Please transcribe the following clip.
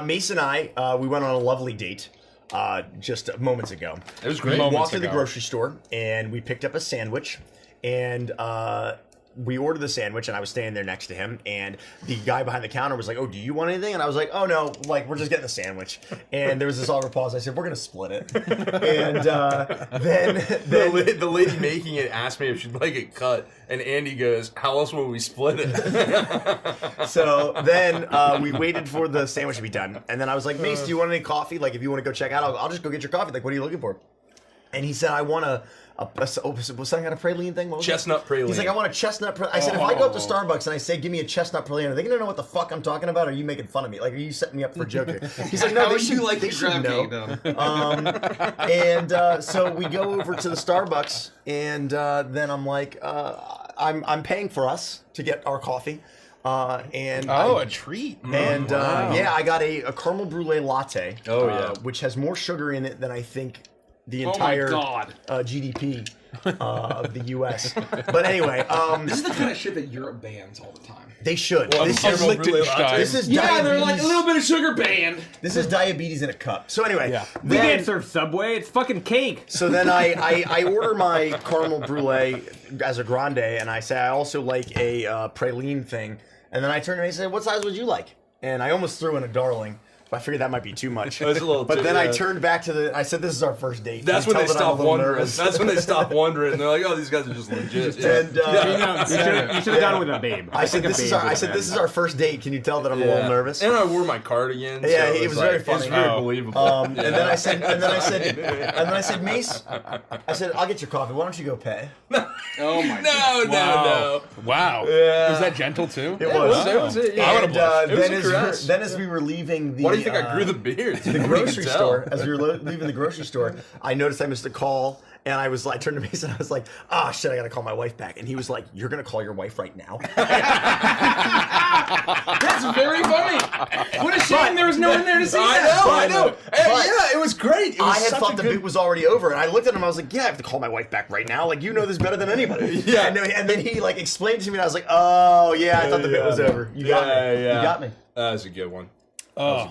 Mace and I, we went on a lovely date just moments ago. It was great. We walked to the grocery store and we picked up a sandwich, and we ordered the sandwich, and I was standing there next to him, and the guy behind the counter was like, "Oh, do you want anything?" And I was like, "Oh no, like we're just getting the sandwich." And there was this awkward pause. I said, "We're gonna split it." And then the lady making it asked me if she'd like it cut, and Andy goes, "How else will we split it?" So then we waited for the sandwich to be done, and then I was like, "Mace, do you want any coffee? Like, if you want to go check out, I'll just go get your coffee. Like, what are you looking for?" And he said, "I want was something kind of praline thing? What was Chestnut praline. He's like, "I want a chestnut praline." I said, "If I go up to Starbucks and I say, give me a chestnut praline, are they gonna know what the fuck I'm talking about? Or are you making fun of me? Like, are you setting me up for a joke here?" He's like, "No, they should, like they the should grab know." cake, And so we go over to the Starbucks, and then I'm like, I'm paying for us to get our coffee. And a treat. And yeah, I got a caramel brulee latte. Oh, yeah. Which has more sugar in it than I think the Oh my entire God. GDP of the U.S. But anyway, This is the kind of shit that Europe bans all the time. they should. Well, This caramel is, brulee latte. this is Yeah, they're like a diabetes. little bit of sugar banned. This is diabetes in a cup. So anyway, Yeah. We then, can't serve Subway. It's fucking cake. so then I order my caramel brulee as a grande, and I say I also like a praline thing. And then I turn to him and say, "What size would you like?" And I almost threw in a darling. But I figured that might be too much. It was a little but too- then I yeah. turned back to I said, "This is our first date." That's You when can they tell that I'm a stop little wondering. nervous. That's when they stop wondering. They're like, "Oh, these guys are just legit." Yeah. And You should have gone with a babe. I said, think a "This is babe our." I would've said, been. "This is our first date. Can you tell that I'm a little nervous?" And I wore my cardigan. Yeah, so it was like, very It's funny. very Oh. believable. And then I said, and then I said, "Mace," I said, "I'll get your coffee. Why don't you go pay?" Oh my god. no. Wow. Yeah. Was that gentle too? It was. It was it, yeah. I would've And blushed. then as we were leaving the Why do you think I grew the beard? the grocery store, as we were leaving the grocery store, I noticed I missed a call, and I turned to Mason, and I was like, "Ah, shit, I gotta call my wife back." And he was like, "You're gonna call your wife right now?" That's very funny. What a shame there was no one there to see that. I know. Hey, But- yeah, it was great. It was I had such thought a the good... bit was already over, and I looked at him. I was like, "Yeah, I have to call my wife back right now. Like, you know this better than anybody." Yeah. And then he like explained to me, and I was like, "Oh yeah, I thought the bit was over. You got me. Yeah. You got me." That was a good one. Oh,